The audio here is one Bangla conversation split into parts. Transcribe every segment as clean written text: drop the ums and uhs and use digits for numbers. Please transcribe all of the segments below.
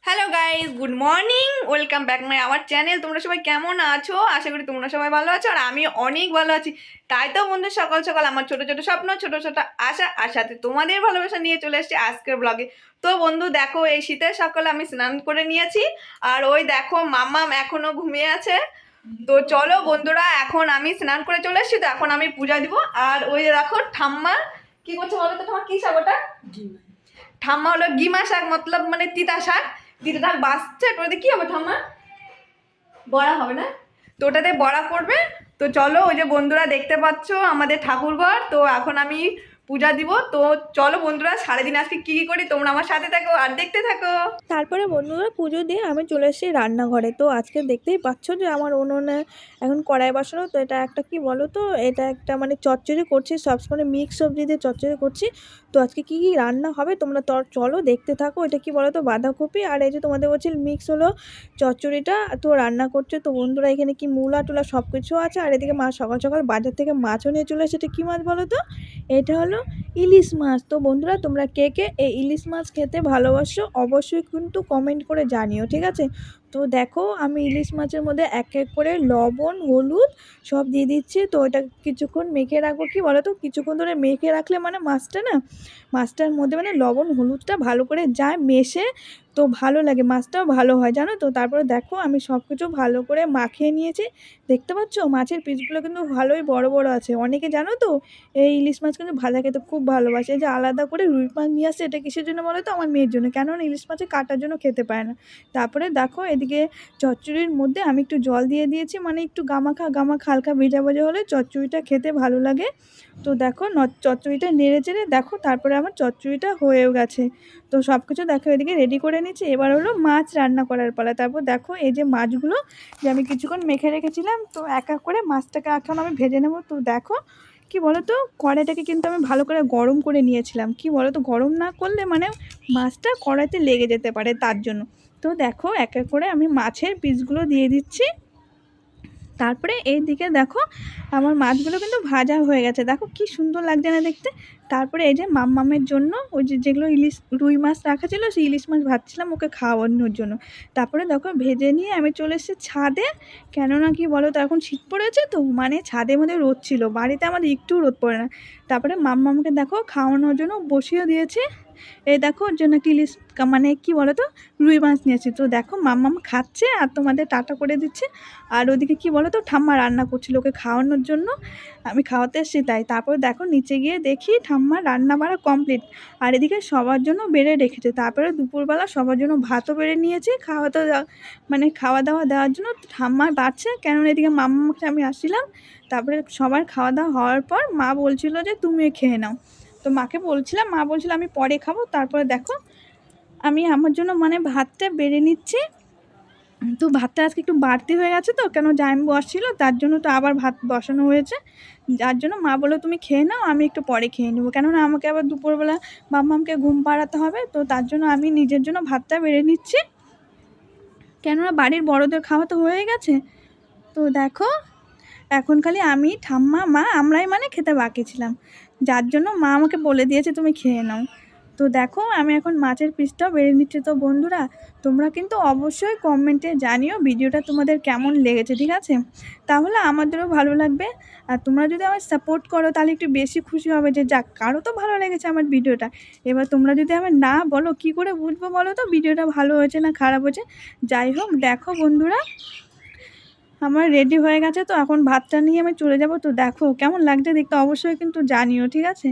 Hello guys, good morning. Welcome back my our channel. তোমরা সবাই কেমন আছো? আশা করি তোমরা সবাই ভালো আছো আর আমি অনেক ভালো আছি। তাই তো বন্ধু, সকাল সকাল আমার ছোট ছোট স্বপ্ন, ছোট ছোট আশা আর সাথে তোমাদের ভালোবাসা নিয়ে চলে এসেছি আজকের ব্লগে। তো বন্ধু দেখো, এই শীতের সকালে আমি স্নান করে নিয়েছি আর ওই দেখো মাম্মাম এখনো ঘুমিয়ে আছে। তো চলো বন্ধুরা, এখন আমি স্নান করে চলে এসেছি, তো এখন আমি পূজা দিব। আর ওই দেখো ঠাম্মা কি করছে বলো তো? তোমার কি শাক ওটা? ঠাম্মা হলো গিমা শাক, মতলব মানে তিতা শাক। তিতা শাক বাঁচছে, ওটাতে কি হবে ঠাম্মা? বড়া হবে না? তো ওটাতে বড়া করবে। তো চলো, ওই যে বন্ধুরা দেখতে পাচ্ছ আমাদের ঠাকুরঘর, তো এখন আমি পূজা দিব। তো চলো বন্ধুরা, সারাদিন আজকে কি কি করি তোমরা আমার সাথে থাকো আর দেখতে থাকো। তারপরে বন্ধুরা পুজো দিয়ে আমি চলে এসেছি রান্নাঘরে। তো আজকে দেখতেই পাচ্ছ যে আমার উনুনে এখন কড়াই বসানো। তো এটা একটা কি বলো তো, এটা একটা মানে চচ্চড়ি করছি, সবসময় মিক্স সবজি দিয়ে চচ্চড়ি করছি। তো আজকে কি কি রান্না হবে তোমরা তো চলো দেখতে থাকো। এটা কি বলো তো, বাঁধাকপি আর এই যে তোমাদের বলছি মিক্স হলো চচ্চড়িটা তো রান্না করছে। তো বন্ধুরা এখানে কি মূলা টুলা সব কিছু আছে। আর এদিকে মা সকাল সকাল বাজার থেকে মাছও নিয়ে চলে এসেছে। এটা কী মাছ বলো তো? এটা হলো ইলিশ মাছ। তো বন্ধুরা তোমরা কে কে এই ইলিশ মাছ খেতে ভালোবাসো অবশ্যই কিন্তু কমেন্ট করে জানিও, ঠিক আছে? তো দেখো আমি ইলিশ মাছের মধ্যে এক এক করে লবণ হলুদ সব দিয়ে দিচ্ছি। তো এটা কিছুক্ষণ মেখে রাখবো। কি বলো তো, কিছুক্ষণ ধরে মেখে রাখলে মানে মাছটার মধ্যে মানে লবণ হলুদটা ভালো করে যায় মেশে, তো ভালো লাগে, মাছটাও ভালো হয় জানো তো। তারপরে দেখো আমি সব কিছু ভালো করে মাখিয়ে নিয়েছি। দেখতে পাচ্ছ মাছের পিসগুলো কিন্তু ভালোই বড় বড় আছে। অনেকে জানো তো এই ইলিশ মাছ কিন্তু ভাজা খেতে খুব ভালোবাসে। যে আলাদা করে রুই মাছ নিয়ে আসছে, এটা কিসের জন্য বলো তো? আমার মেয়ের জন্য, কেননা ইলিশ মাছে কাটার জন্য খেতে পায় না। তারপরে দেখো এদিকে চচ্চড়ির মধ্যে আমি একটু জল দিয়ে দিয়েছি, মানে একটু গামাখা হালকা ভেজা ভেজা হলে চচ্চড়িটা খেতে ভালো লাগে। তো দেখো চচ্চড়িটা নেড়ে চেড়ে দেখো, তারপরে আমার চচ্চড়িটা হয়েও গেছে। তো সব কিছু দেখো এদিকে রেডি করে নিচ্ছি। এবার হলো মাছ রান্না করার পালা। তারপর দেখো এই যে মাছগুলো যে আমি কিছুক্ষণ মেখে রেখেছিলাম, তো এক এক করে মাছটাকে এখন আমি ভেজে নেবো। তো দেখো কি বলো তো, কড়াইটাকে কিন্তু আমি ভালো করে গরম করে নিয়েছিলাম। কি বলো তো, গরম না করলে মানে মাছটা কড়াইতে লেগে যেতে পারে, তার জন্য। তো দেখো এক এক করে আমি মাছের পিসগুলো দিয়ে দিচ্ছি। তারপরে এই দিকে দেখো আমার মাছগুলো কিন্তু ভাজা হয়ে গেছে, দেখো কি সুন্দর লাগছে না দেখতে। তারপরে এই যে মাম্মামের জন্য ওই যে যেগুলো ইলিশ রুই মাছ রাখা ছিল, সেই ইলিশ মাছ ভাজছিলাম ওকে খাওয়ানোর জন্য। তারপরে দেখো ভেজে নিয়ে আমি চলে এসেছি ছাদে। কেননা কি বলো তো, এখন শীত পড়েছে তো, মানে ছাদের মধ্যে রোদ ছিল, বাড়িতে আমাদের একটু রোদ পড়ে না। তারপরে মাম্মামকে দেখো খাওয়ানোর জন্য বসিয়ে দিয়েছে। এই দেখো ওর জন্য ইলিশ মানে কি বলো তো, রুই মাছ নিয়েছি। তো দেখো মাম্মাম খাচ্ছে আর তোমাদের টাটা করে দিচ্ছে। আর ওদিকে কি বলো তো, ঠাম্মা রান্না করছিল ওকে খাওয়ানোর জন্য, আমি খাওয়াতে এসেছি তাই। তারপর দেখো নিচে গিয়ে দেখি ঠাম্মা রান্না বাড়া কমপ্লিট। আর এদিকে সবার জন্য বেড়ে রেখেছে। তারপরে দুপুরবেলা সবার জন্য ভাতও বেড়ে নিয়েছি, মানে খাওয়া দাওয়া দেওয়ার জন্য ঠাম্মা বাড়ছে। কেননা এদিকে মাম্মাকে আমি আসছিলাম। তারপরে সবার খাওয়া দাওয়া হওয়ার পর মা বলছিল যে তুমিও খেয়ে নাও। তো মাকে বলছিলাম, মা বলছিল আমি পরে খাবো। তারপরে দেখো আমি আমার জন্য মানে ভাতটা বেড়ে নিচ্ছি। তো ভাতটা আজকে একটু বাড়তি হয়ে গেছে, তো কেন জামাইবাবু আসছিলো তার জন্য, তো আবার ভাত বসানো হয়েছে। যার জন্য মা বললো তুমি খেয়ে নাও, আমি একটু পরে খেয়ে নেবো, কেননা আমাকে আবার দুপুরবেলা মাম্মামকে ঘুম পাড়াতে হবে। তো তার জন্য আমি নিজের জন্য ভাতটা বেড়ে নিচ্ছি, কেননা বাড়ির বড়দের খাওয়া তো হয়ে গেছে। তো দেখো এখন খালি আমি ঠাম্মা মা আমরাই মানে খেতে বাকি ছিলাম, যার জন্য মা আমাকে বলে দিয়েছে তুমি খেয়ে নাও। তো দেখো আমি এখন মাছের পিসটাও বেড়ে নিচ্ছি। তো বন্ধুরা তোমরা কিন্তু অবশ্যই কমেন্টে জানিও ভিডিওটা তোমাদের কেমন লেগেছে, ঠিক আছে? তাহলে আমাদেরও ভালো লাগবে। আর তোমরা যদি আমার সাপোর্ট করো তাহলে একটু বেশি খুশি হবে, যে যাক কারো তো ভালো লেগেছে আমার ভিডিওটা। এবার তোমরা যদি আমার না বলো কি করে বুঝবো বলো তো ভিডিওটা ভালো হয়েছে না খারাপ হয়েছে? যাই হোক দেখো বন্ধুরা আমার রেডি হয়ে গেছে। তো এখন ভাতটা নিয়ে আমি চলে যাব। তো দেখো কেমন লাগছে দেখতে অবশ্যই কিন্তু জানিও, ঠিক আছে?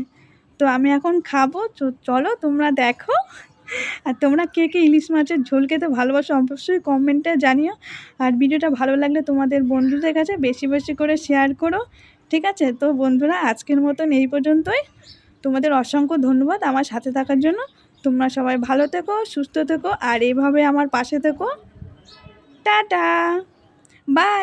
তো আমি এখন খাবো, তো চলো তোমরা দেখো। আর তোমরা কে কে ইলিশ মাছের ঝোল খেতে ভালোবাসো অবশ্যই কমেন্টে জানিও। আর ভিডিওটা ভালো লাগলে তোমাদের বন্ধুদের কাছে বেশি বেশি করে শেয়ার করো, ঠিক আছে? তো বন্ধুরা আজকের মতন এই পর্যন্তই। তোমাদের অসংখ্য ধন্যবাদ আমার সাথে থাকার জন্য। তোমরা সবাই ভালো থেকো, সুস্থ থেকো আর এইভাবে আমার পাশে থেকো। Tata, by.